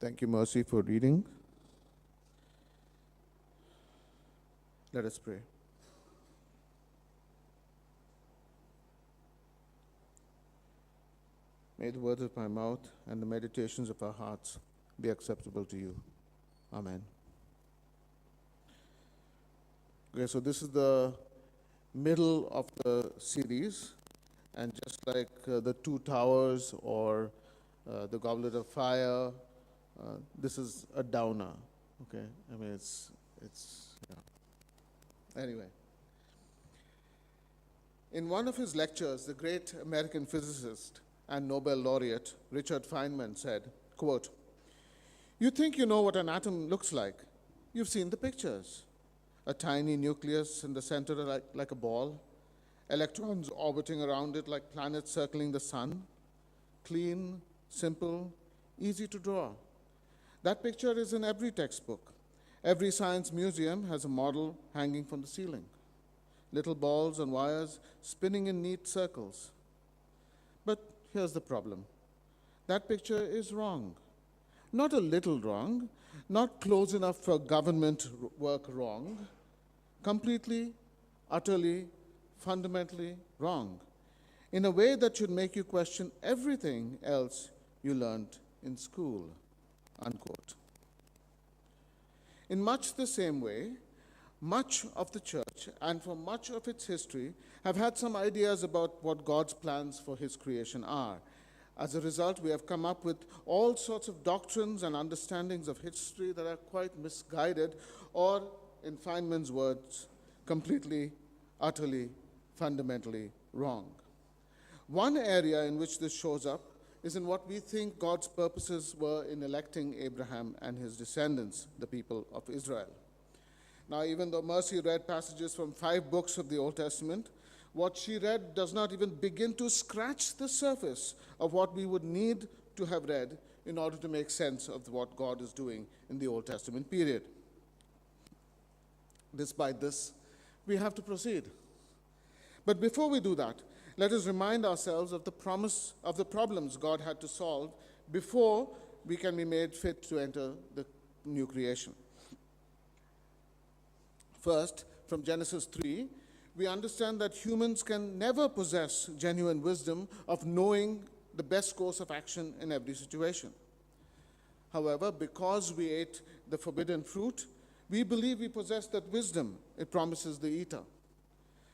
Thank you, Mercy, for reading. Let us pray. May the words of my mouth and the meditations of our hearts be acceptable to you. Amen. Okay, so this is the middle of the series, and just like the Two Towers or the Goblet of Fire, this is a downer. Okay, I mean it's yeah. Anyway, in one of his lectures, the great American physicist and Nobel laureate Richard Feynman said, quote, "You think you know what an atom looks like. You've seen the pictures. A tiny nucleus in the center like a ball, electrons orbiting around it like planets circling the sun. Clean, simple, easy to draw. That picture is in every textbook. Every science museum has a model hanging from the ceiling. Little balls and wires spinning in neat circles. But here's the problem. That picture is wrong. Not a little wrong, not close enough for government work wrong. Completely, utterly, fundamentally wrong. In a way that should make you question everything else you learned in school." Unquote. In much the same way, much of the church and for much of its history have had some ideas about what God's plans for his creation are. As a result, we have come up with all sorts of doctrines and understandings of history that are quite misguided, or, in Feynman's words, completely, utterly, fundamentally wrong. One area in which this shows up is in what we think God's purposes were in electing Abraham and his descendants, the people of Israel. Now, even though Mercy read passages from 5 books of the Old Testament, what she read does not even begin to scratch the surface of what we would need to have read in order to make sense of what God is doing in the Old Testament period. Despite this, we have to proceed. But before we do that, let us remind ourselves of the problems God had to solve before we can be made fit to enter the new creation. First, from Genesis 3, we understand that humans can never possess genuine wisdom of knowing the best course of action in every situation. However, because we ate the forbidden fruit, we believe we possess that wisdom it promises the eater.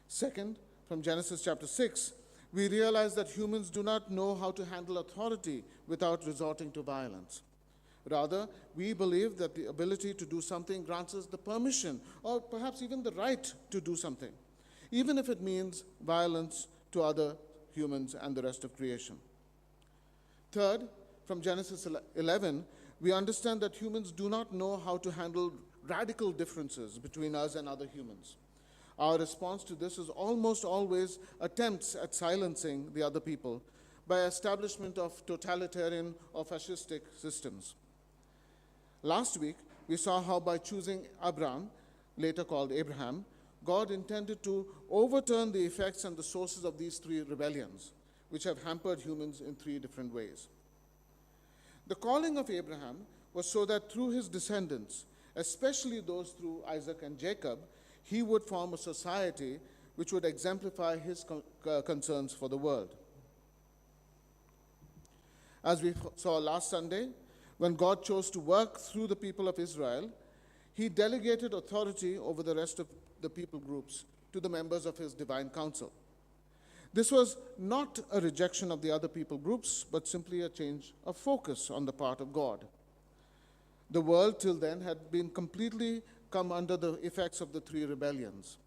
Second, from Genesis chapter 6, we realize that humans do not know how to handle authority without resorting to violence. Rather, we believe that the ability to do something grants us the permission, or perhaps even the right to do something, even if it means violence to other humans and the rest of creation. Third, from Genesis 11, we understand that humans do not know how to handle radical differences between us and other humans. Our response to this is almost always attempts at silencing the other people by establishment of totalitarian or fascistic systems. Last week, we saw how by choosing Abram, later called Abraham, God intended to overturn the effects and the sources of these 3 rebellions, which have hampered humans in 3 different ways. The calling of Abraham was so that through his descendants, especially those through Isaac and Jacob, he would form a society which would exemplify his concerns for the world. As we saw last Sunday, when God chose to work through the people of Israel, he delegated authority over the rest of the people groups to the members of his divine council. This was not a rejection of the other people groups, but simply a change of focus on the part of God. The world till then had been completely come under the effects of the 3 rebellions.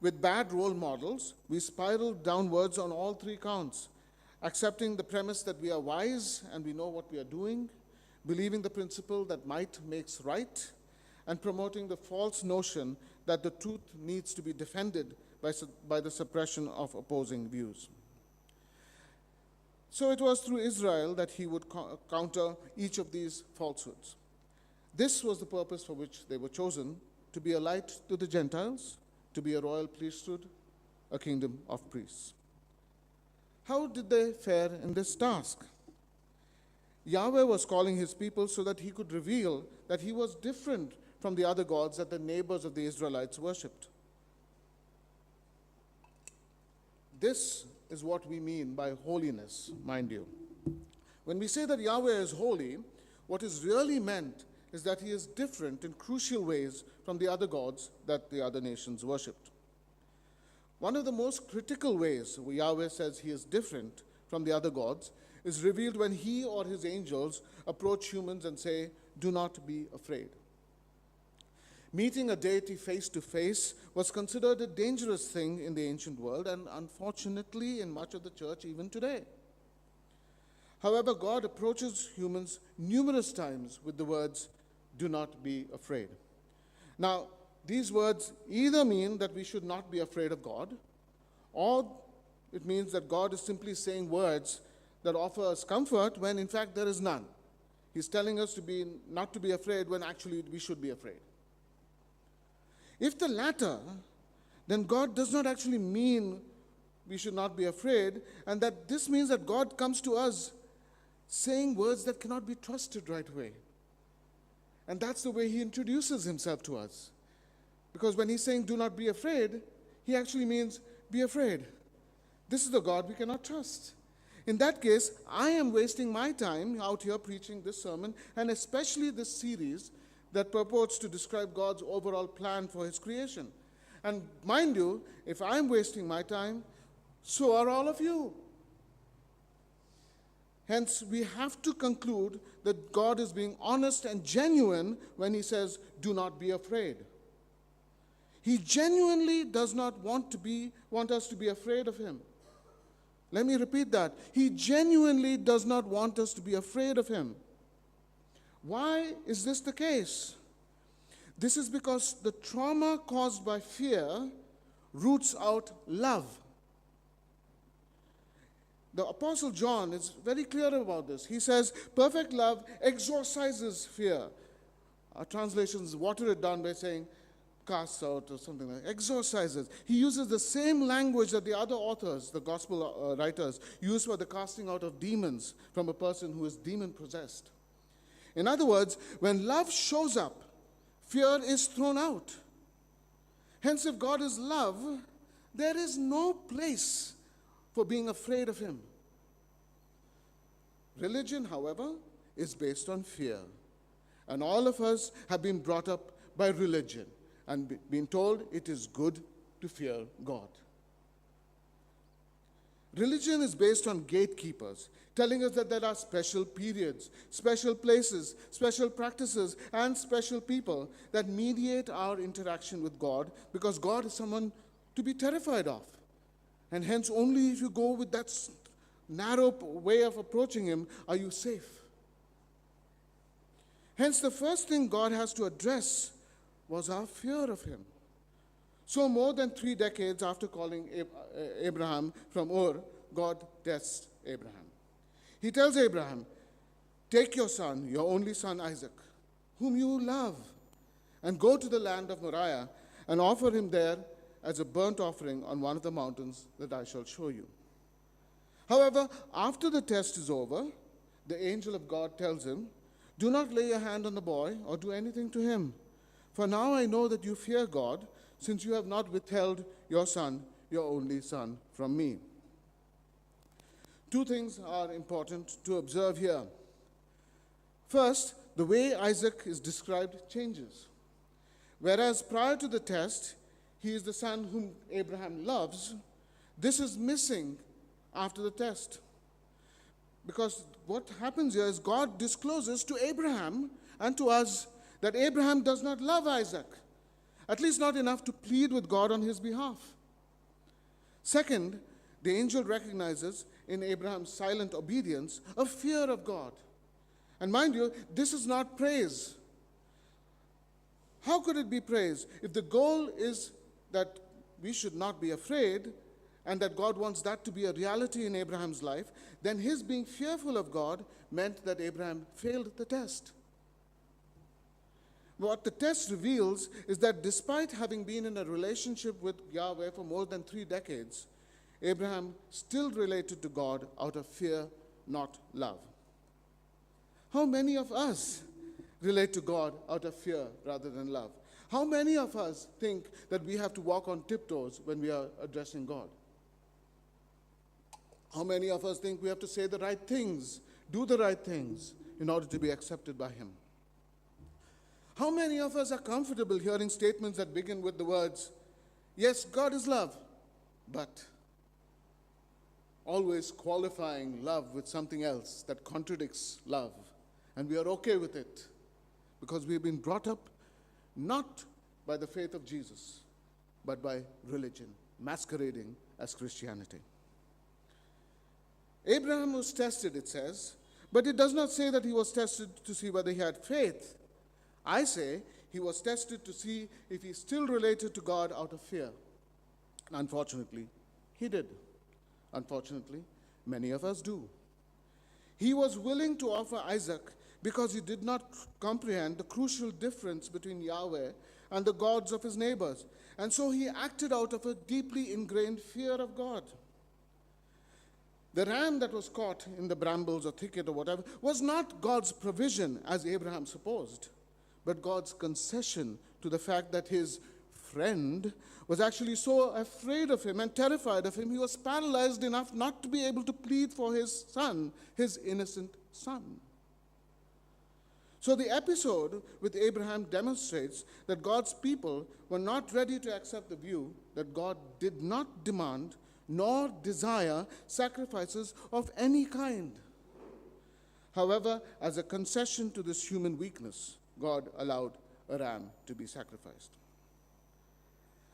With bad role models, we spiraled downwards on all 3 counts, accepting the premise that we are wise and we know what we are doing, believing the principle that might makes right, and promoting the false notion that the truth needs to be defended by the suppression of opposing views. So it was through Israel that he would counter each of these falsehoods. This was the purpose for which they were chosen, to be a light to the Gentiles, to be a royal priesthood, a kingdom of priests. How did they fare in this task? Yahweh was calling his people so that he could reveal that he was different from the other gods that the neighbors of the Israelites worshipped. This is what we mean by holiness, mind you. When we say that Yahweh is holy, what is really meant is that he is different in crucial ways from the other gods that the other nations worshipped. One of the most critical ways where Yahweh says he is different from the other gods is revealed when he or his angels approach humans and say, "Do not be afraid." Meeting a deity face to face was considered a dangerous thing in the ancient world, and unfortunately in much of the church even today. However, God approaches humans numerous times with the words, "Do not be afraid." Now, these words either mean that we should not be afraid of God, or it means that God is simply saying words that offer us comfort when in fact there is none. He's telling us not to be afraid when actually we should be afraid. If the latter, then God does not actually mean we should not be afraid, and that this means that God comes to us saying words that cannot be trusted right away. And that's the way he introduces himself to us. Because when he's saying, "Do not be afraid," he actually means, be afraid. This is the God we cannot trust. In that case, I am wasting my time out here preaching this sermon, and especially this series that purports to describe God's overall plan for his creation. And mind you, if I'm wasting my time, so are all of you. Hence, we have to conclude that God is being honest and genuine when he says, "Do not be afraid." He genuinely does not want us to be afraid of him. Let me repeat that. He genuinely does not want us to be afraid of him. Why is this the case? This is because the trauma caused by fear roots out love. The Apostle John is very clear about this. He says, perfect love exorcises fear. Our translations water it down by saying, casts out or something like that. Exorcises. He uses the same language that the other authors, the gospel writers, use for the casting out of demons from a person who is demon-possessed. In other words, when love shows up, fear is thrown out. Hence, if God is love, there is no place for being afraid of him. Religion, however, is based on fear. And all of us have been brought up by religion and been told it is good to fear God. Religion is based on gatekeepers, telling us that there are special periods, special places, special practices, and special people that mediate our interaction with God, because God is someone to be terrified of. And hence, only if you go with that narrow way of approaching him are you safe. Hence, the first thing God has to address was our fear of him. So more than 3 decades after calling Abraham from Ur, God tests Abraham. He tells Abraham, "Take your son, your only son Isaac, whom you love, and go to the land of Moriah and offer him there as a burnt offering on one of the mountains that I shall show you." However, after the test is over, the angel of God tells him, "Do not lay your hand on the boy or do anything to him. For now I know that you fear God, since you have not withheld your son, your only son, from me." 2 things are important to observe here. First, the way Isaac is described changes. Whereas prior to the test, he is the son whom Abraham loves, this is missing after the test. Because what happens here is God discloses to Abraham and to us that Abraham does not love Isaac, at least not enough to plead with God on his behalf. Second, the angel recognizes in Abraham's silent obedience a fear of God. And mind you, this is not praise. How could it be praise if the goal is that we should not be afraid and that God wants that to be a reality in Abraham's life? Then his being fearful of God meant that Abraham failed the test. What the test reveals is that despite having been in a relationship with Yahweh for more than 3 decades, Abraham still related to God out of fear, not love. How many of us relate to God out of fear rather than love? How many of us think that we have to walk on tiptoes when we are addressing God? How many of us think we have to say the right things, do the right things in order to be accepted by Him? How many of us are comfortable hearing statements that begin with the words, yes, God is love, but always qualifying love with something else that contradicts love, and we are okay with it because we've been brought up not by the faith of Jesus, but by religion, masquerading as Christianity. Abraham was tested, it says, but it does not say that he was tested to see whether he had faith. I say he was tested to see if he still related to God out of fear. Unfortunately, he did. Unfortunately, many of us do. He was willing to offer Isaac because he did not comprehend the crucial difference between Yahweh and the gods of his neighbors. And so he acted out of a deeply ingrained fear of God. The ram that was caught in the brambles or thicket or whatever was not God's provision, as Abraham supposed, but God's concession to the fact that his friend was actually so afraid of him and terrified of him, he was paralyzed enough not to be able to plead for his son, his innocent son. So the episode with Abraham demonstrates that God's people were not ready to accept the view that God did not demand nor desire sacrifices of any kind. However, as a concession to this human weakness, God allowed a ram to be sacrificed.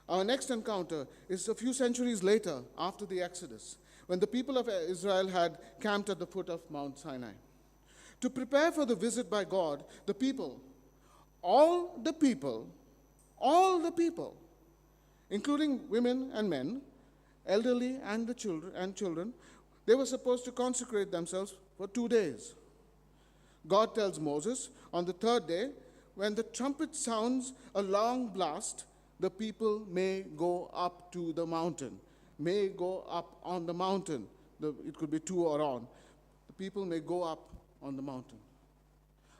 Our next encounter is a few centuries later, after the Exodus, when the people of Israel had camped at the foot of Mount Sinai. To prepare for the visit by God, the people, all the people, including women and men, elderly and the children, they were supposed to consecrate themselves for 2 days. God tells Moses, on the third day, when the trumpet sounds a long blast, the people may go up to the mountain, may go up on the mountain. It could be to or on. The people may go up on the mountain.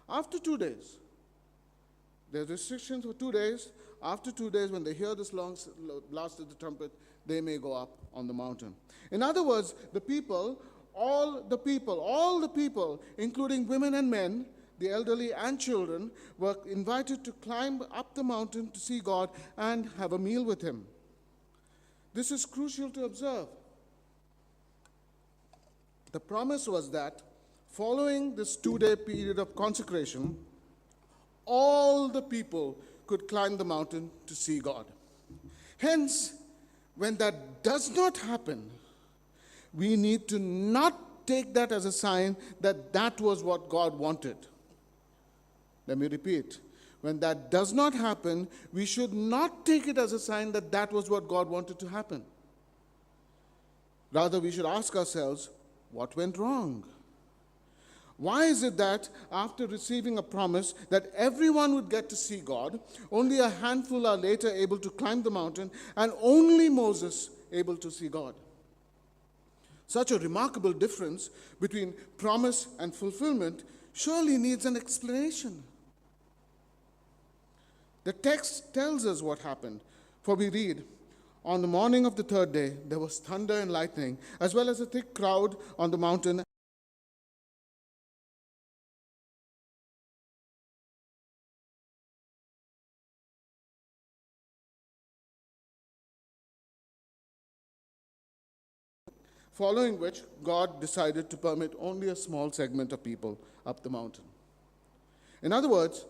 After 2 days, there's restrictions for 2 days. After 2 days, when they hear this long blast of the trumpet, they may go up on the mountain. In other words, all the people, including women and men, the elderly and children, were invited to climb up the mountain to see God and have a meal with Him. This is crucial to observe. The promise was that following this 2-day period of consecration, all the people could climb the mountain to see God. Hence, when that does not happen, we need to not take that as a sign that that was what God wanted. Let me repeat. When that does not happen, we should not take it as a sign that that was what God wanted to happen. Rather, we should ask ourselves, what went wrong? Why is it that after receiving a promise that everyone would get to see God, only a handful are later able to climb the mountain, and only Moses able to see God? Such a remarkable difference between promise and fulfillment surely needs an explanation. The text tells us what happened, for we read, on the morning of the third day, there was thunder and lightning, as well as a thick crowd on the mountain. Following which, God decided to permit only a small segment of people up the mountain. In other words,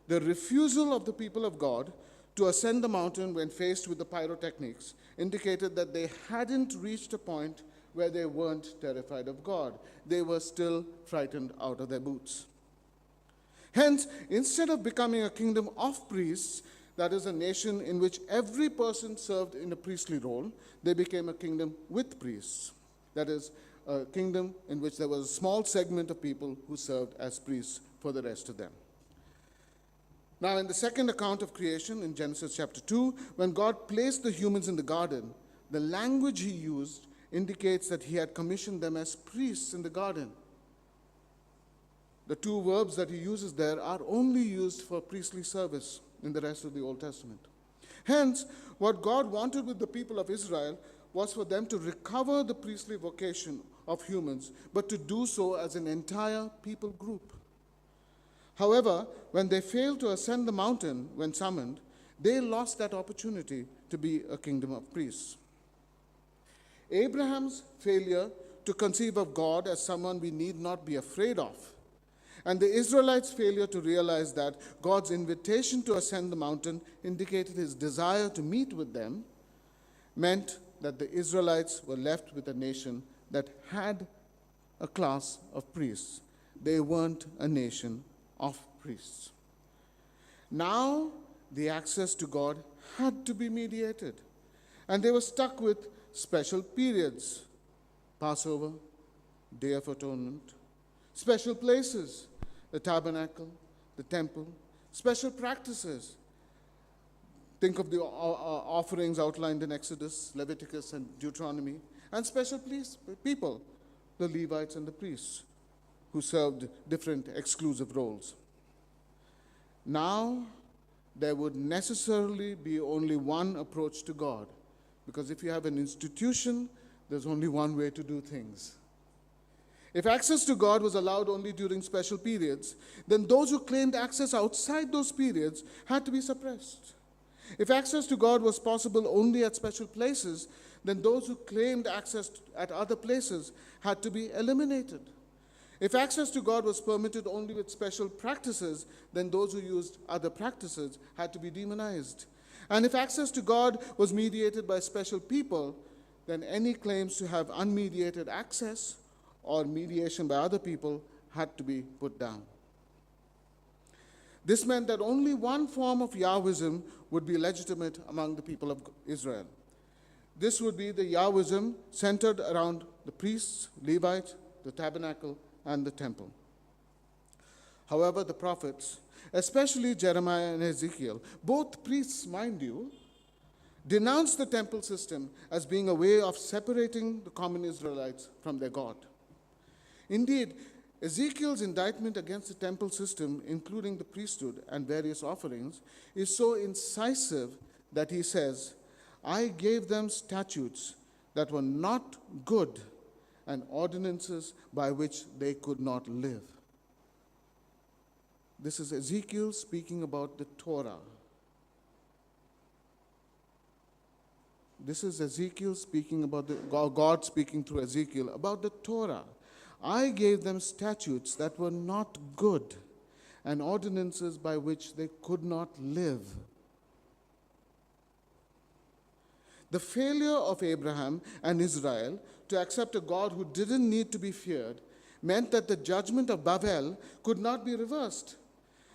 the refusal of the people of God to ascend the mountain when faced with the pyrotechnics indicated that they hadn't reached a point where they weren't terrified of God. They were still frightened out of their boots. Hence, instead of becoming a kingdom of priests, that is, a nation in which every person served in a priestly role, they became a kingdom with priests. That is, a kingdom in which there was a small segment of people who served as priests for the rest of them. Now, in the second account of creation, in Genesis chapter 2, when God placed the humans in the garden, the language He used indicates that He had commissioned them as priests in the garden. The two verbs that he uses there are only used for priestly service in the rest of the Old Testament. Hence, what God wanted with the people of Israel was for them to recover the priestly vocation of humans, but to do so as an entire people group. However, when they failed to ascend the mountain when summoned, they lost that opportunity to be a kingdom of priests. Abraham's failure to conceive of God as someone we need not be afraid of, and the Israelites' failure to realize that God's invitation to ascend the mountain indicated his desire to meet with them, meant that the Israelites were left with a nation that had a class of priests. They weren't a nation of priests. Now, the access to God had to be mediated, and they were stuck with special periods: Passover, Day of Atonement, special places, the tabernacle, the temple, special practices. Think of the offerings outlined in Exodus, Leviticus, and Deuteronomy, and special people, the Levites and the priests, who served different exclusive roles. Now, there would necessarily be only one approach to God, because if you have an institution, there's only one way to do things. If access to God was allowed only during special periods, then those who claimed access outside those periods had to be suppressed. If access to God was possible only at special places, then those who claimed access at other places had to be eliminated. If access to God was permitted only with special practices, then those who used other practices had to be demonized. And if access to God was mediated by special people, then any claims to have unmediated access or mediation by other people had to be put down. This meant that only one form of Yahwism would be legitimate among the people of Israel. This would be the Yahwism centered around the priests, Levites, the tabernacle, and the temple. However, the prophets, especially Jeremiah and Ezekiel, both priests, mind you, denounced the temple system as being a way of separating the common Israelites from their God. Indeed, Ezekiel's indictment against the temple system, including the priesthood and various offerings, is so incisive that he says, "I gave them statutes that were not good and ordinances by which they could not live." This is Ezekiel speaking about the Torah. This is Ezekiel speaking about God speaking through Ezekiel about the Torah. "I gave them statutes that were not good and ordinances by which they could not live." The failure of Abraham and Israel to accept a God who didn't need to be feared meant that the judgment of Babel could not be reversed,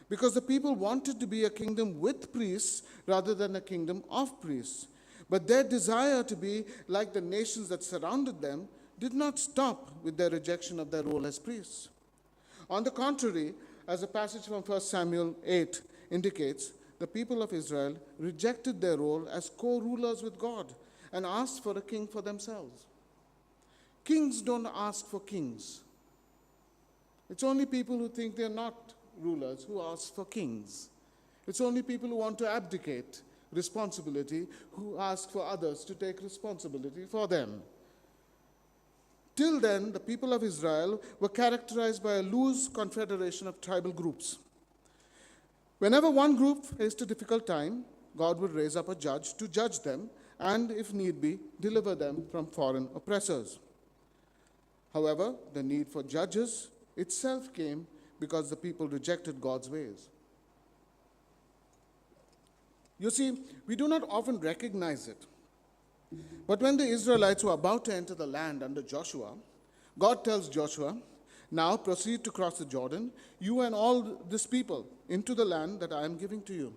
because the people wanted to be a kingdom with priests rather than a kingdom of priests. But their desire to be like the nations that surrounded them did not stop with their rejection of their role as priests. On the contrary, as the passage from 1 Samuel 8 indicates, the people of Israel rejected their role as co-rulers with God and asked for a king for themselves. Kings don't ask for kings. It's only people who think they're not rulers who ask for kings. It's only people who want to abdicate responsibility who ask for others to take responsibility for them. Till then, the people of Israel were characterized by a loose confederation of tribal groups. Whenever one group faced a difficult time, God would raise up a judge to judge them and, if need be, deliver them from foreign oppressors. However, the need for judges itself came because the people rejected God's ways. You see, we do not often recognize it. But when the Israelites were about to enter the land under Joshua, God tells Joshua, "Now proceed to cross the Jordan, you and all this people, into the land that I am giving to you,"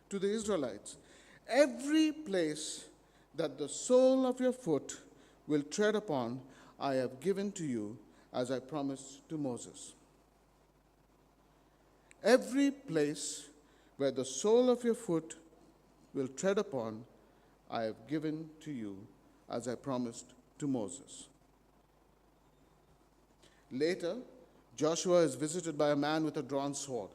to the Israelites. "Every place that the sole of your foot will tread upon, I have given to you, as I promised to Moses." Every place where the sole of your foot will tread upon, I have given to you, as I promised to Moses. Later, Joshua is visited by a man with a drawn sword.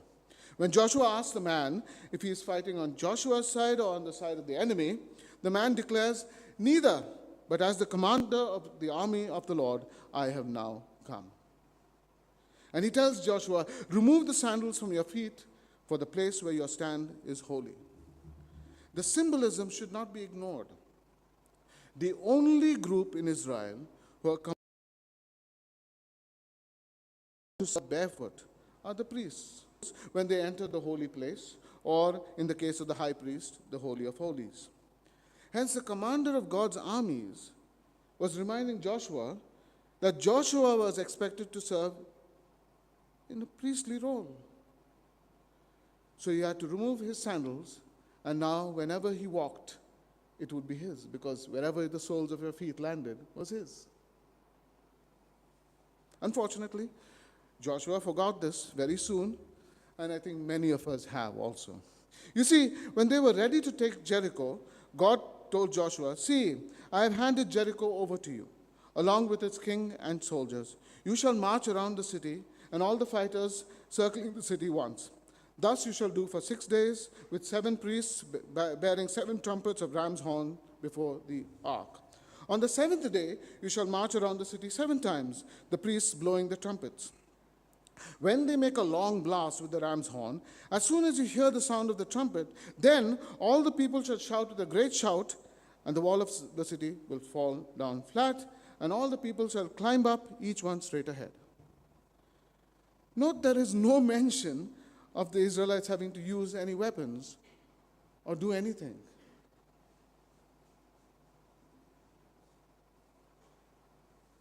When Joshua asks the man if he is fighting on Joshua's side or on the side of the enemy, the man declares, "Neither, but as the commander of the army of the Lord, I have now come." And he tells Joshua, "Remove the sandals from your feet, for the place where you stand is holy." The symbolism should not be ignored. The only group in Israel who are commanded to step barefoot are the priests when they enter the holy place, or in the case of the high priest, the Holy of Holies. Hence, the commander of God's armies was reminding Joshua that Joshua was expected to serve in a priestly role. So he had to remove his sandals, and now whenever he walked, it would be his, because wherever the soles of your feet landed was his. Unfortunately, Joshua forgot this very soon, and I think many of us have also. You see, when they were ready to take Jericho, God told Joshua, "See, I have handed Jericho over to you, along with its king and soldiers. You shall march around the city, and all the fighters circling the city once. Thus you shall do for 6 days, with 7 priests bearing 7 trumpets of ram's horn before the ark. On the 7th day you shall march around the city 7 times, the priests blowing the trumpets. When they make a long blast with the ram's horn, as soon as you hear the sound of the trumpet, then all the people shall shout with a great shout, and the wall of the city will fall down flat, and all the people shall climb up, each one straight ahead." Note there is no mention of the Israelites having to use any weapons or do anything.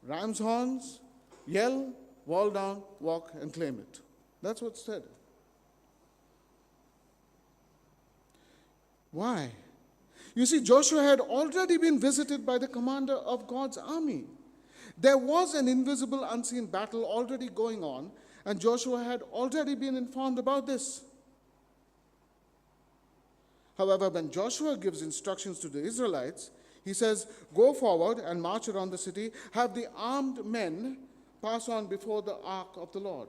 Ram's horns, yell, wall down, walk, and claim it. That's what's said. Why? You see, Joshua had already been visited by the commander of God's army. There was an invisible, unseen battle already going on, and Joshua had already been informed about this. However, when Joshua gives instructions to the Israelites, he says, "Go forward and march around the city, have the armed men pass on before the ark of the Lord."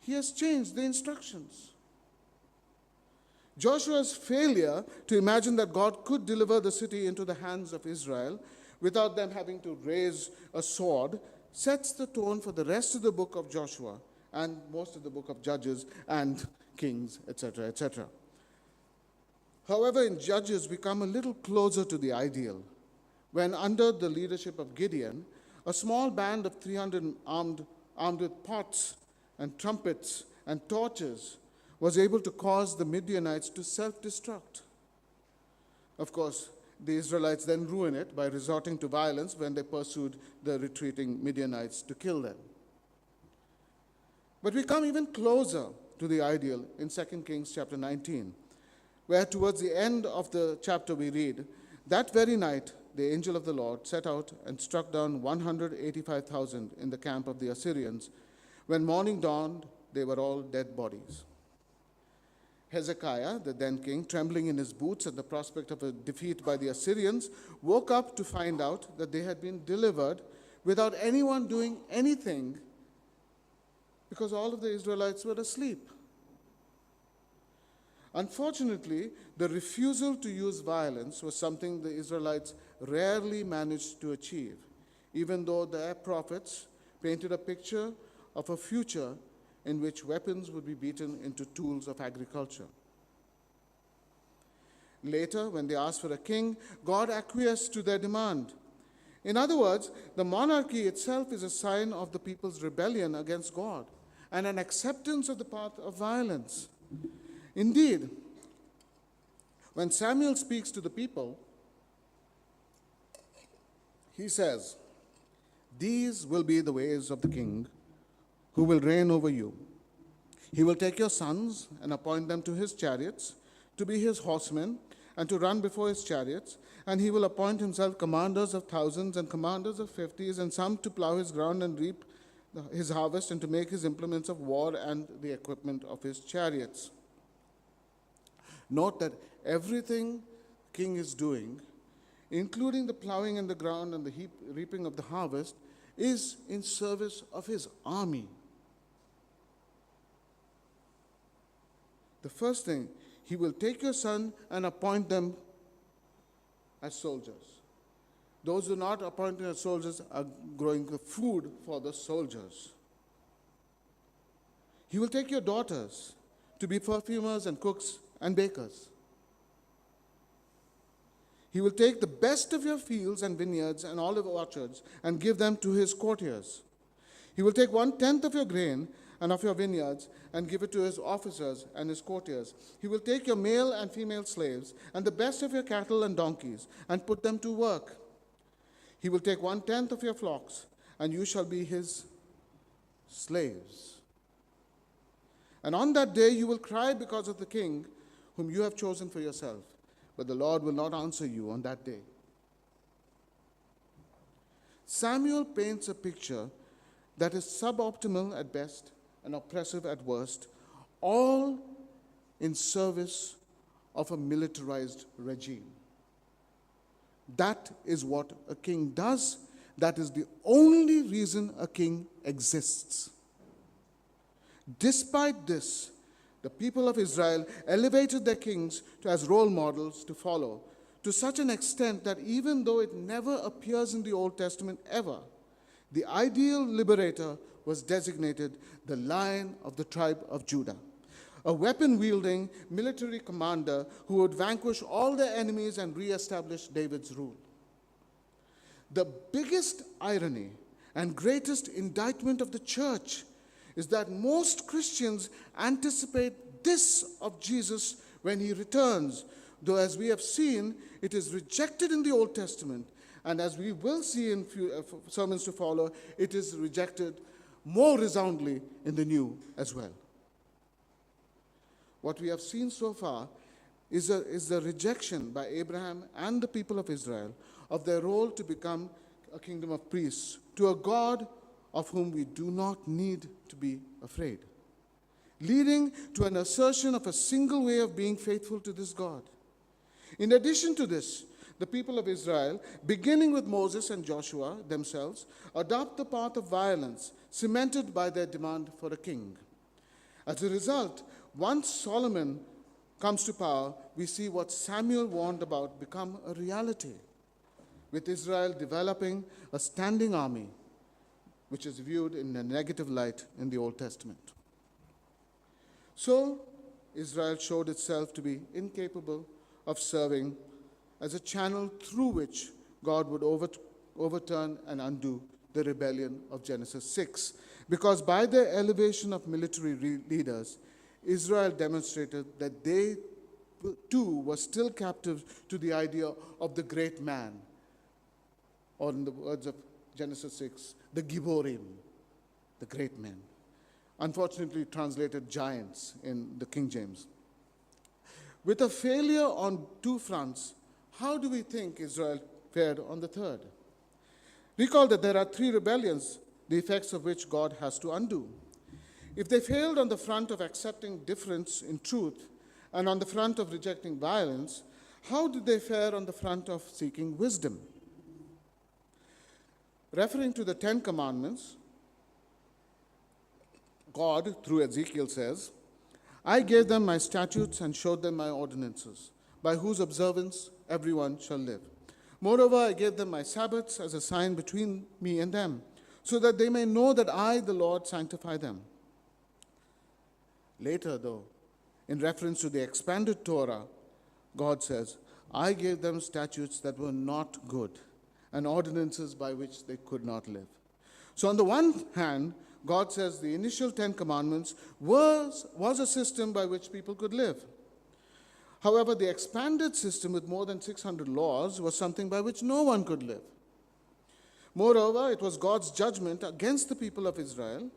He has changed the instructions. Joshua's failure to imagine that God could deliver the city into the hands of Israel without them having to raise a sword sets the tone for the rest of the book of Joshua and most of the book of Judges and Kings, etc., etc. However, in Judges, we come a little closer to the ideal when, under the leadership of Gideon, a small band of 300 armed with pots and trumpets and torches was able to cause the Midianites to self-destruct. Of course, the Israelites then ruin it by resorting to violence when they pursued the retreating Midianites to kill them. But we come even closer to the ideal in 2 Kings chapter 19, where towards the end of the chapter we read, "That very night the angel of the Lord set out and struck down 185,000 in the camp of the Assyrians. When morning dawned, they were all dead bodies." Hezekiah, the then king, trembling in his boots at the prospect of a defeat by the Assyrians, woke up to find out that they had been delivered without anyone doing anything because all of the Israelites were asleep. Unfortunately, the refusal to use violence was something the Israelites rarely managed to achieve, even though their prophets painted a picture of a future in which weapons would be beaten into tools of agriculture. Later, when they asked for a king, God acquiesced to their demand. In other words, the monarchy itself is a sign of the people's rebellion against God and an acceptance of the path of violence. Indeed, when Samuel speaks to the people, he says, "These will be the ways of the king who will reign over you. He will take your sons and appoint them to his chariots, to be his horsemen, and to run before his chariots, and he will appoint himself commanders of thousands and commanders of 50s, and some to plow his ground and reap his harvest, and to make his implements of war and the equipment of his chariots." Note that everything king is doing, including the plowing in the ground and the reaping of the harvest, is in service of his army. The first thing, he will take your son and appoint them as soldiers. Those who are not appointed as soldiers are growing the food for the soldiers. He will take your daughters to be perfumers and cooks and bakers. He will take the best of your fields and vineyards and olive orchards and give them to his courtiers. He will take 1/10 of your grain and of your vineyards and give it to his officers and his courtiers. He will take your male and female slaves and the best of your cattle and donkeys and put them to work. He will take 1/10 of your flocks, and you shall be his slaves. And on that day you will cry because of the king whom you have chosen for yourself, but the Lord will not answer you on that day. Samuel paints a picture that is suboptimal at best and oppressive at worst, all in service of a militarized regime. That is what a king does. That is the only reason a king exists. Despite this, the people of Israel elevated their kings as role models to follow, to such an extent that even though it never appears in the Old Testament ever, the ideal liberator was designated the Lion of the tribe of Judah, a weapon-wielding military commander who would vanquish all their enemies and re-establish David's rule. The biggest irony and greatest indictment of the church is that most Christians anticipate this of Jesus when he returns, though as we have seen, it is rejected in the Old Testament, and as we will see in few sermons to follow, it is rejected more resoundingly in the New as well. What we have seen so far is the rejection by Abraham and the people of Israel of their role to become a kingdom of priests to a God of whom we do not need to be afraid, leading to an assertion of a single way of being faithful to this God. In addition to this, the people of Israel, beginning with Moses and Joshua themselves, adopt the path of violence, cemented by their demand for a king. As a result, once Solomon comes to power, we see what Samuel warned about become a reality, with Israel developing a standing army, which is viewed in a negative light in the Old Testament. So, Israel showed itself to be incapable of serving as a channel through which God would overturn and undo the rebellion of Genesis 6, because by their elevation of military leaders, Israel demonstrated that they too were still captive to the idea of the great man, or in the words of Genesis 6, the Giborim, the great men. Unfortunately translated giants in the King James. With a failure on two fronts, how do we think Israel fared on the third? Recall that there are three rebellions, the effects of which God has to undo. If they failed on the front of accepting difference in truth and on the front of rejecting violence, how did they fare on the front of seeking wisdom? Referring to the 10 Commandments, God, through Ezekiel, says, "I gave them my statutes and showed them my ordinances, by whose observance everyone shall live. Moreover, I gave them my Sabbaths as a sign between me and them, so that they may know that I, the Lord, sanctify them." Later, though, in reference to the expanded Torah, God says, "I gave them statutes that were not good, and ordinances by which they could not live." So on the one hand, God says the initial 10 Commandments was a system by which people could live. However, the expanded system with more than 600 laws was something by which no one could live. Moreover, it was God's judgment against the people of Israel.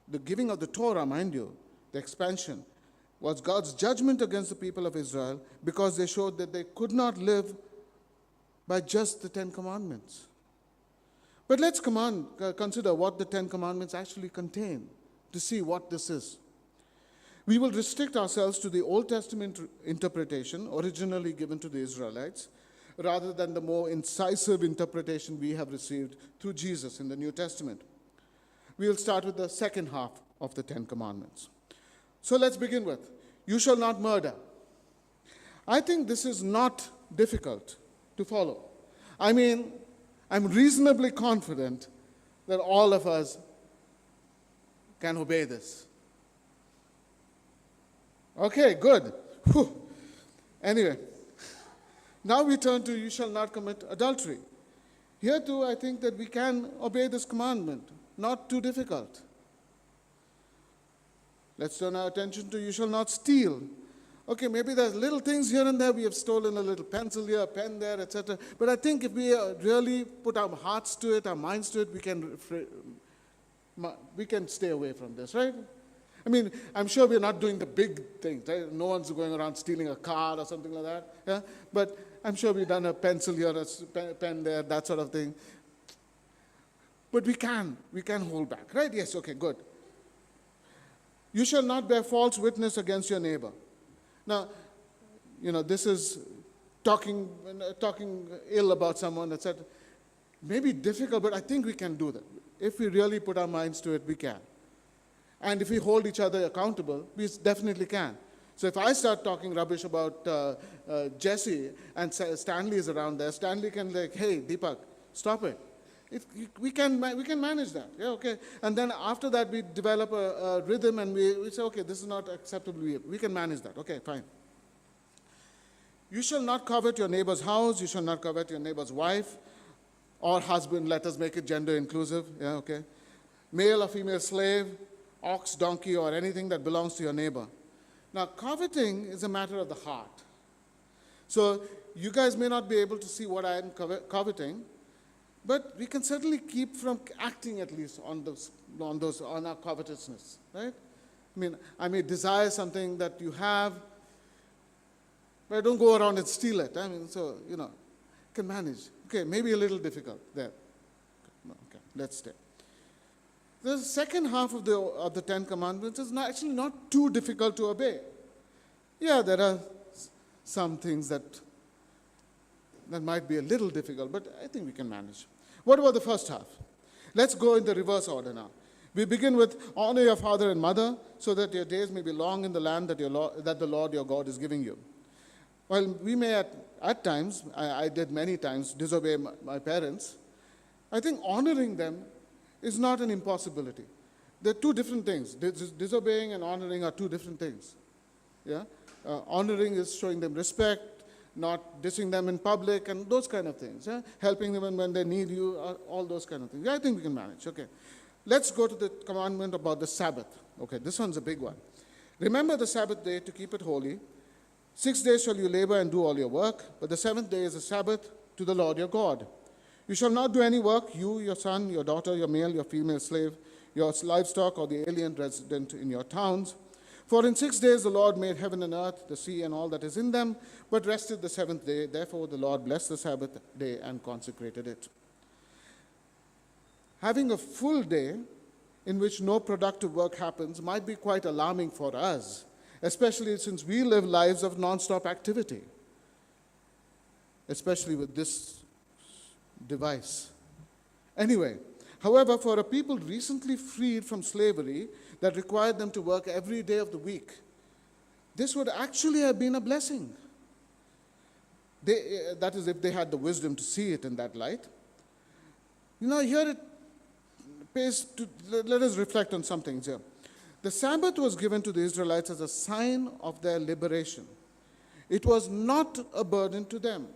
The giving of the Torah, mind you, the expansion, was God's judgment against the people of Israel because they showed that they could not live by just the 10 Commandments. But let's consider what the 10 Commandments actually contain to see what this is. We will restrict ourselves to the Old Testament interpretation originally given to the Israelites, rather than the more incisive interpretation we have received through Jesus in the New Testament. We'll start with the second half of the Ten Commandments. So let's begin with, you shall not murder. I think this is not difficult to follow. I mean, I'm reasonably confident that all of us can obey this. Okay, good. Whew. Anyway, now we turn to you shall not commit adultery. Here too, I think that we can obey this commandment. Not too difficult. Let's turn our attention to you shall not steal. Okay, maybe there's little things here and there. We have stolen a little pencil here, a pen there, etc. But I think if we really put our hearts to it, our minds to it, we can stay away from this, right? I mean, I'm sure we're not doing the big things, right? No one's going around stealing a car or something like that. Yeah? But I'm sure we've done a pencil here, a pen there, that sort of thing. But we can hold back, right? Yes, okay, good. You shall not bear false witness against your neighbor. Now, this is talking ill about someone, etc. Maybe difficult, but I think we can do that. If we really put our minds to it, we can. And if we hold each other accountable, we definitely can. So if I start talking rubbish about Jesse and Stanley is around there, Stanley can hey, Deepak, stop it. We can manage that. Yeah, okay. And then after that, we develop a rhythm and we say, okay, this is not acceptable. We can manage that. Okay, fine. You shall not covet your neighbor's house. You shall not covet your neighbor's wife or husband. Let us make it gender inclusive. Yeah, okay. Male or female slave, ox, donkey, or anything that belongs to your neighbor. Now, coveting is a matter of the heart. So you guys may not be able to see what I am coveting, but we can certainly keep from acting at least on our covetousness, right? I mean, I may desire something that you have, but I don't go around and steal it. I mean, so, can manage. Okay, maybe a little difficult there. Okay, let's stay. The second half of the Ten Commandments is actually not too difficult to obey. Yeah, there are some things that might be a little difficult, but I think we can manage. What about the first half? Let's go in the reverse order now. We begin with honor your father and mother so that your days may be long in the land that the Lord your God is giving you. While we may at times, I did many times, disobey my parents, I think honoring them is not an impossibility. They're two different things. Disobeying and honoring are two different things. Yeah? Honoring is showing them respect, not dissing them in public, and those kind of things. Yeah? Helping them when they need you, all those kind of things. Yeah, I think we can manage. Okay. Let's go to the commandment about the Sabbath. Okay, this one's a big one. Remember the Sabbath day to keep it holy. 6 days shall you labor and do all your work, but the seventh day is a Sabbath to the Lord your God. You shall not do any work, you, your son, your daughter, your male, your female slave, your livestock, or the alien resident in your towns. For in 6 days the Lord made heaven and earth, the sea, and all that is in them, but rested the seventh day. Therefore the Lord blessed the Sabbath day and consecrated it. Having a full day in which no productive work happens might be quite alarming for us, especially since we live lives of non-stop activity, especially with this device. Anyway, however, for a people recently freed from slavery that required them to work every day of the week, this would actually have been a blessing. That is, if they had the wisdom to see it in that light. Here it pays to, let us reflect on some things here. The Sabbath was given to the Israelites as a sign of their liberation. It was not a burden to them.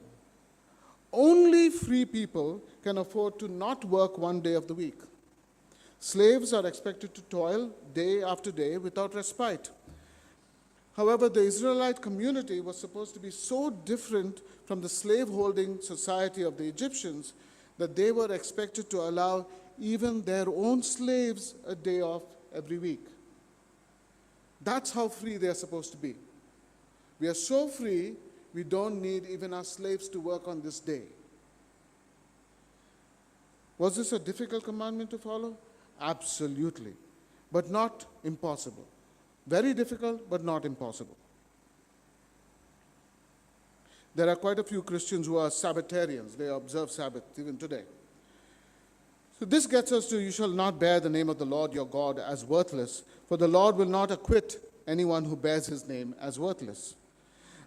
Only free people can afford to not work one day of the week. Slaves are expected to toil day after day without respite. However, the Israelite community was supposed to be so different from the slave-holding society of the Egyptians that they were expected to allow even their own slaves a day off every week. That's how free they are supposed to be. We are so free, we don't need even our slaves to work on this day. Was this a difficult commandment to follow? Absolutely, but not impossible. Very difficult, but not impossible. There are quite a few Christians who are Sabbatarians. They observe Sabbath even today. So this gets us to, you shall not bear the name of the Lord your God as worthless, for the Lord will not acquit anyone who bears his name as worthless.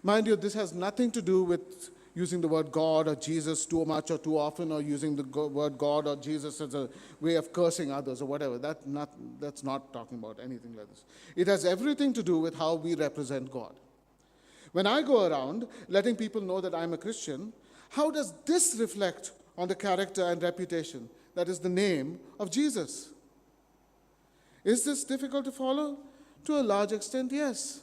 Mind you, this has nothing to do with using the word God or Jesus too much or too often, or using the word God or Jesus as a way of cursing others or whatever. That's not talking about anything like this. It has everything to do with how we represent God. When I go around letting people know that I'm a Christian, how does this reflect on the character and reputation that is the name of Jesus? Is this difficult to follow? To a large extent, yes.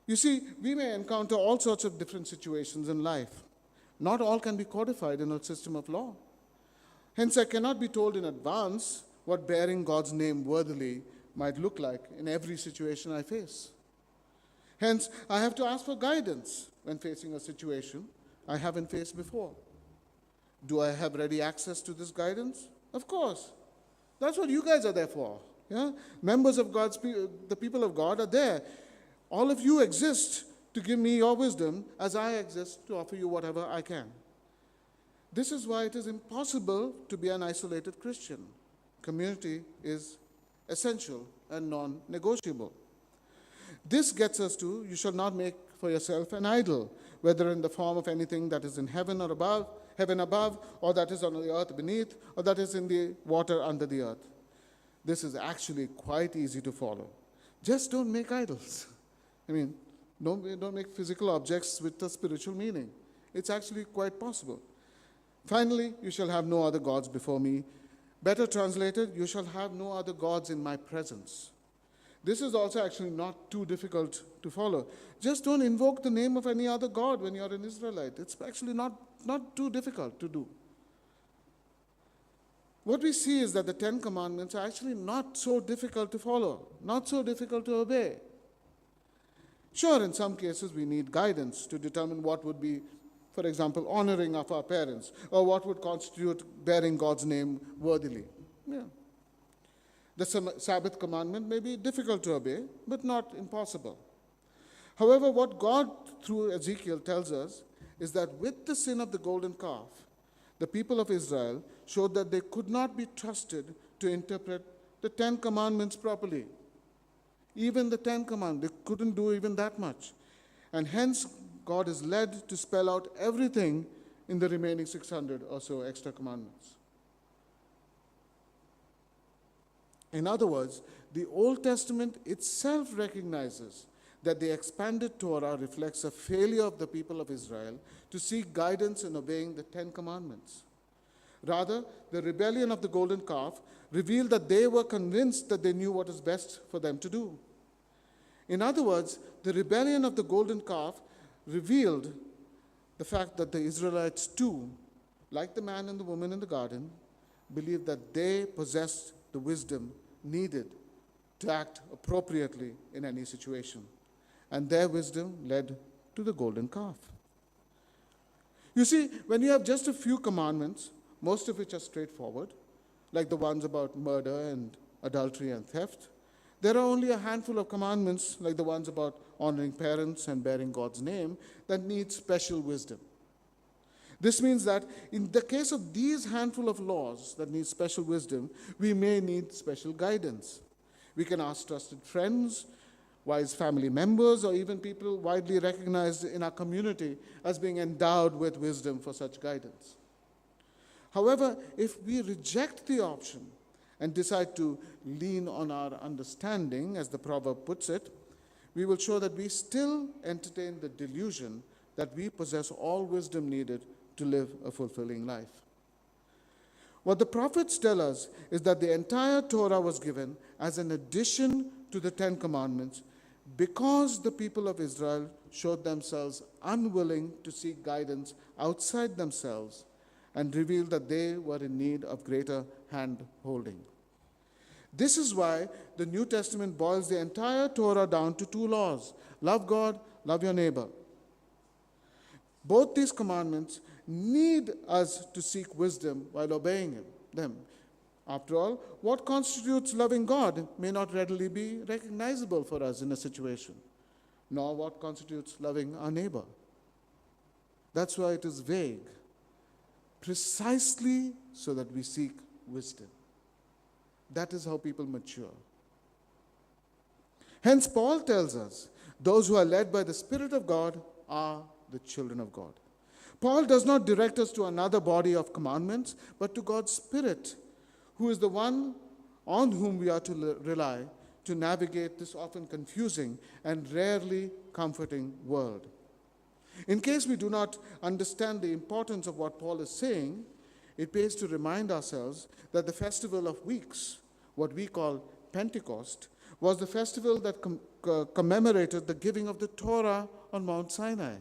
You see, we may encounter all sorts of different situations in life. Not all can be codified in a system of law. Hence, I cannot be told in advance what bearing God's name worthily might look like in every situation I face. Hence, I have to ask for guidance when facing a situation I haven't faced before. Do I have ready access to this guidance? Of course. That's what you guys are there for. Yeah? Members of the people of God are there. All of you exist to give me your wisdom as I exist to offer you whatever I can. This is why it is impossible to be an isolated Christian. Community is essential and non-negotiable. This gets us to, you shall not make for yourself an idol, whether in the form of anything that is in heaven above, or that is on the earth beneath, or that is in the water under the earth. This is actually quite easy to follow. Just don't make idols. Don't make physical objects with a spiritual meaning. It's actually quite possible. Finally, you shall have no other gods before me. Better translated, you shall have no other gods in my presence. This is also actually not too difficult to follow. Just don't invoke the name of any other god when you're an Israelite. It's actually not too difficult to do. What we see is that the 10 Commandments are actually not so difficult to follow, not so difficult to obey. Sure, in some cases we need guidance to determine what would be, for example, honoring of our parents, or what would constitute bearing God's name worthily. Yeah. The Sabbath commandment may be difficult to obey, but not impossible. However, what God, through Ezekiel, tells us is that with the sin of the golden calf, the people of Israel showed that they could not be trusted to interpret the 10 Commandments properly. Even the 10 Commandments, they couldn't do even that much. And hence, God is led to spell out everything in the remaining 600 or so extra commandments. In other words, the Old Testament itself recognizes that the expanded Torah reflects a failure of the people of Israel to seek guidance in obeying the 10 Commandments. Rather, the rebellion of the golden calf revealed that they were convinced that they knew what is best for them to do. In other words, the rebellion of the golden calf revealed the fact that the Israelites too, like the man and the woman in the garden, believed that they possessed the wisdom needed to act appropriately in any situation. And their wisdom led to the golden calf. You see, when you have just a few commandments, most of which are straightforward, like the ones about murder and adultery and theft, there are only a handful of commandments, like the ones about honoring parents and bearing God's name, that need special wisdom. This means that in the case of these handful of laws that need special wisdom, we may need special guidance. We can ask trusted friends, wise family members, or even people widely recognized in our community as being endowed with wisdom for such guidance. However, if we reject the option and decide to lean on our understanding, as the proverb puts it, we will show that we still entertain the delusion that we possess all wisdom needed to live a fulfilling life. What the prophets tell us is that the entire Torah was given as an addition to the 10 Commandments because the people of Israel showed themselves unwilling to seek guidance outside themselves and revealed that they were in need of greater hand-holding. This is why the New Testament boils the entire Torah down to 2 laws: love God, love your neighbor. Both these commandments need us to seek wisdom while obeying them. After all, what constitutes loving God may not readily be recognizable for us in a situation. nor what constitutes loving our neighbor. That's why it is vague, precisely so that we seek wisdom. That is how people mature. Hence, Paul tells us, those who are led by the Spirit of God are the children of God. Paul does not direct us to another body of commandments, but to God's Spirit, who is the one on whom we are to rely to navigate this often confusing and rarely comforting world. In case we do not understand the importance of what Paul is saying, it pays to remind ourselves that the festival of weeks, what we call Pentecost, was the festival that commemorated the giving of the Torah on Mount Sinai.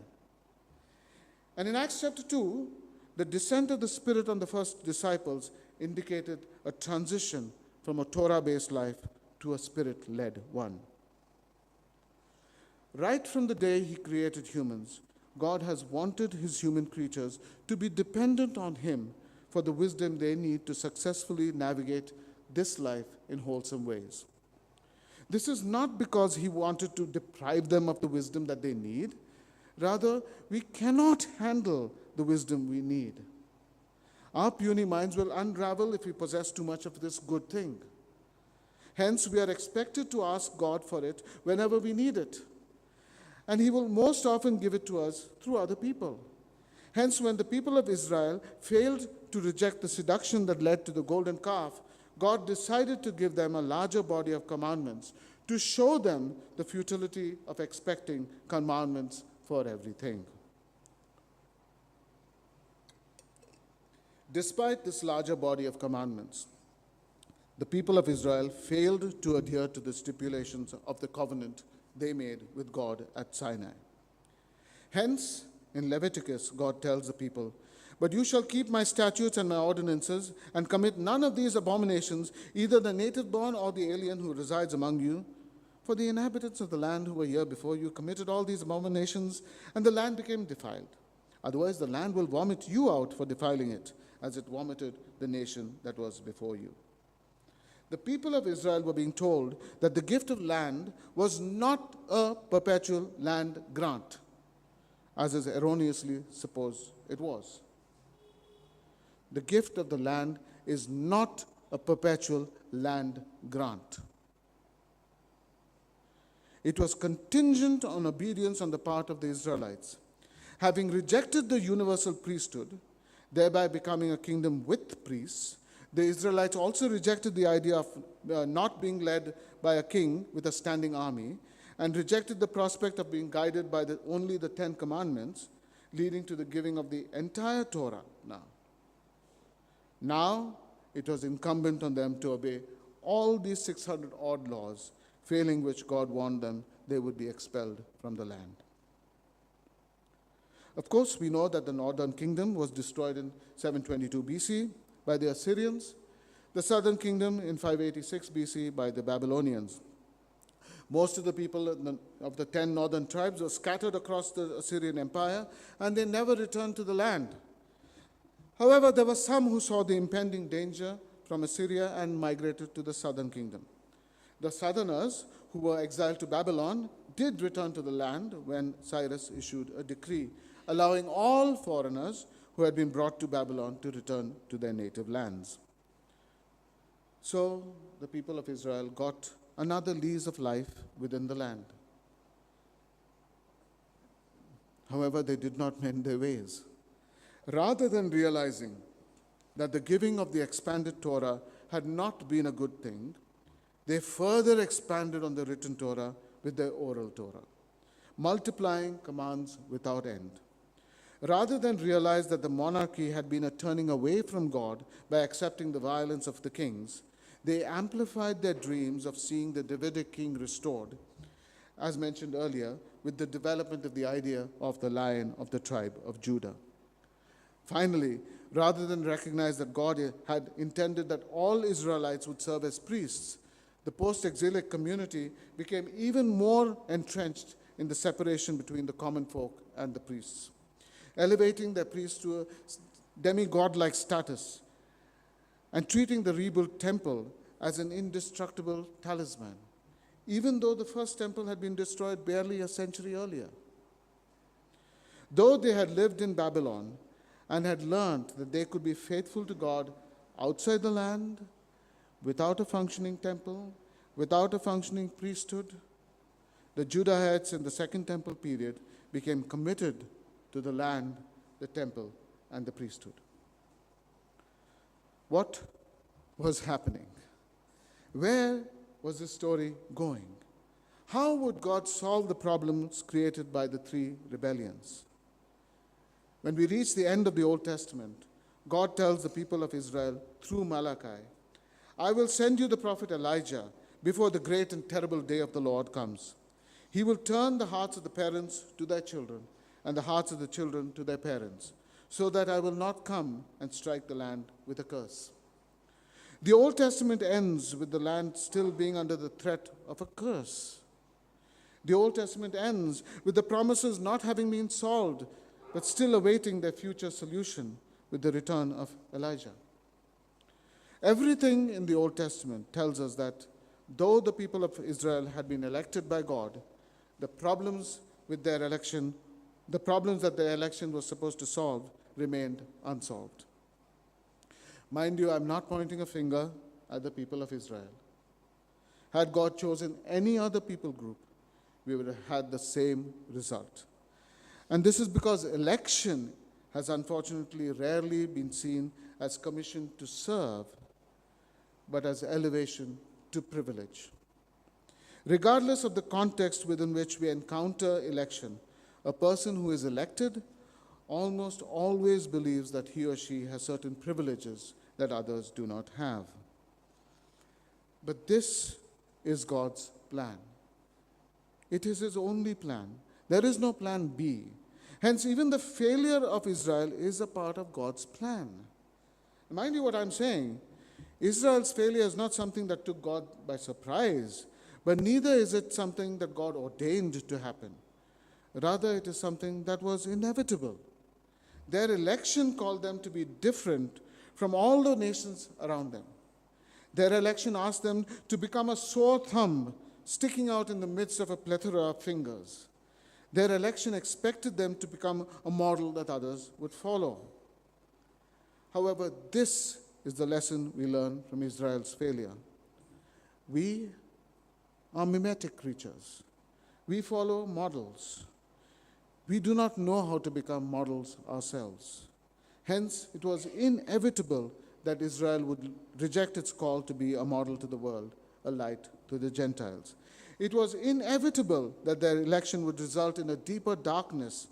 And in Acts chapter 2, the descent of the Spirit on the first disciples indicated a transition from a Torah-based life to a Spirit-led one. Right from the day He created humans, God has wanted His human creatures to be dependent on Him for the wisdom they need to successfully navigate this life in wholesome ways. This is not because He wanted to deprive them of the wisdom that they need. Rather, we cannot handle the wisdom we need. Our puny minds will unravel if we possess too much of this good thing. Hence, we are expected to ask God for it whenever we need it. And He will most often give it to us through other people. Hence, when the people of Israel failed to reject the seduction that led to the golden calf, God decided to give them a larger body of commandments to show them the futility of expecting commandments for everything. Despite this larger body of commandments, the people of Israel failed to adhere to the stipulations of the covenant they made with God at Sinai. Hence, in Leviticus, God tells the people, "But you shall keep my statutes and my ordinances, and commit none of these abominations, either the native born or the alien who resides among you. For the inhabitants of the land who were here before you committed all these abominations, and the land became defiled. Otherwise, the land will vomit you out for defiling it, as it vomited the nation that was before you." The people of Israel were being told that the gift of land was not a perpetual land grant, as is erroneously supposed it was. The gift of the land is not a perpetual land grant. It was contingent on obedience on the part of the Israelites. Having rejected the universal priesthood, thereby becoming a kingdom with priests, the Israelites also rejected the idea of not being led by a king with a standing army, and rejected the prospect of being guided by only the 10 commandments, leading to the giving of the entire Torah Now, it was incumbent on them to obey all these 600 odd laws, failing which God warned them they would be expelled from the land. Of course, we know that the northern kingdom was destroyed in 722 BC by the Assyrians, the southern kingdom in 586 BC by the Babylonians. Most of the people of the 10 northern tribes were scattered across the Assyrian Empire, and they never returned to the land. However, there were some who saw the impending danger from Assyria and migrated to the southern kingdom. The southerners, who were exiled to Babylon, did return to the land when Cyrus issued a decree allowing all foreigners who had been brought to Babylon to return to their native lands. So the people of Israel got another lease of life within the land. However, they did not mend their ways. Rather than realizing that the giving of the expanded Torah had not been a good thing, they further expanded on the written Torah with their oral Torah, multiplying commands without end. Rather than realize that the monarchy had been a turning away from God by accepting the violence of the kings, they amplified their dreams of seeing the Davidic king restored, as mentioned earlier, with the development of the idea of the Lion of the tribe of Judah. Finally, rather than recognize that God had intended that all Israelites would serve as priests, the post-exilic community became even more entrenched in the separation between the common folk and the priests, elevating their priests to a demigod-like status and treating the rebuilt temple as an indestructible talisman, even though the first temple had been destroyed barely a century earlier. Though they had lived in Babylon and had learned that they could be faithful to God outside the land, without a functioning temple, without a functioning priesthood, the Judahites in the Second Temple period became committed to the land, the temple, and the priesthood. What was happening? Where was this story going? How would God solve the problems created by the three rebellions? When we reach the end of the Old Testament, God tells the people of Israel through Malachi, I will send you the prophet Elijah before the great and terrible day of the Lord comes. He will turn the hearts of the parents to their children and the hearts of the children to their parents, so that I will not come and strike the land with a curse. The Old Testament ends with the land still being under the threat of a curse. The Old Testament ends with the promises not having been solved, but still awaiting their future solution with the return of Elijah. Everything in the Old Testament tells us that though the people of Israel had been elected by God, the problems that their election was supposed to solve remained unsolved. Mind you, I'm not pointing a finger at the people of Israel. Had God chosen any other people group, we would have had the same result. And this is because election has unfortunately rarely been seen as commission to serve, but as elevation to privilege. Regardless of the context within which we encounter election, a person who is elected almost always believes that he or she has certain privileges that others do not have. But this is God's plan. It is his only plan. There is no plan B. Hence, even the failure of Israel is a part of God's plan. Mind you what I'm saying. Israel's failure is not something that took God by surprise, but neither is it something that God ordained to happen. Rather, it is something that was inevitable. Their election called them to be different from all the nations around them. Their election asked them to become a sore thumb sticking out in the midst of a plethora of fingers. Their election expected them to become a model that others would follow. However, this is the lesson we learn from Israel's failure. We are mimetic creatures. We follow models. We do not know how to become models ourselves. Hence, it was inevitable that Israel would reject its call to be a model to the world, a light to the Gentiles. It was inevitable that their election would result in a deeper darkness,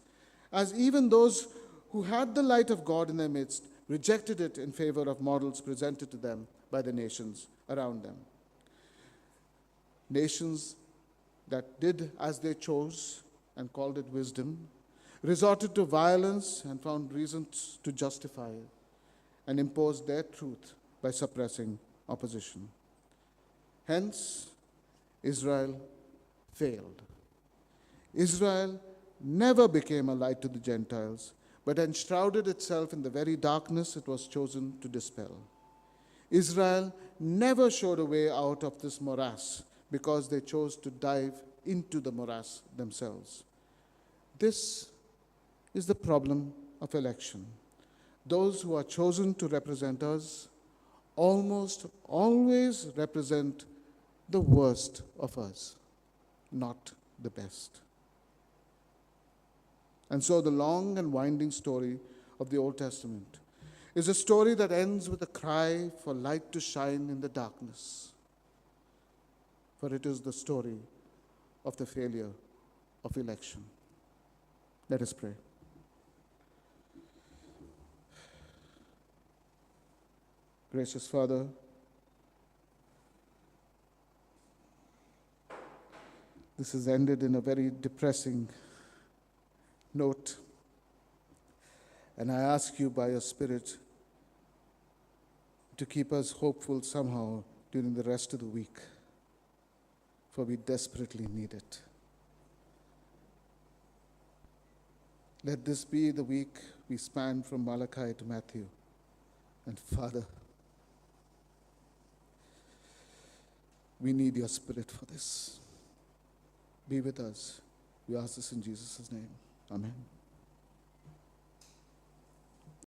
as even those who had the light of God in their midst rejected it in favor of models presented to them by the nations around them. Nations that did as they chose and called it wisdom, resorted to violence and found reasons to justify it, and imposed their truth by suppressing opposition. Hence, Israel failed. Israel never became a light to the Gentiles, but enshrouded itself in the very darkness it was chosen to dispel. Israel never showed a way out of this morass because they chose to dive into the morass themselves. This is the problem of election. Those who are chosen to represent us almost always represent the worst of us, not the best. And so the long and winding story of the Old Testament is a story that ends with a cry for light to shine in the darkness. For it is the story of the failure of election. Let us pray. Gracious Father, this has ended in a very depressing note. And I ask you by your Spirit to keep us hopeful somehow during the rest of the week, for we desperately need it. Let this be the week we span from Malachi to Matthew. And Father, we need your Spirit for this. be with us. We ask this in Jesus' name. Amen.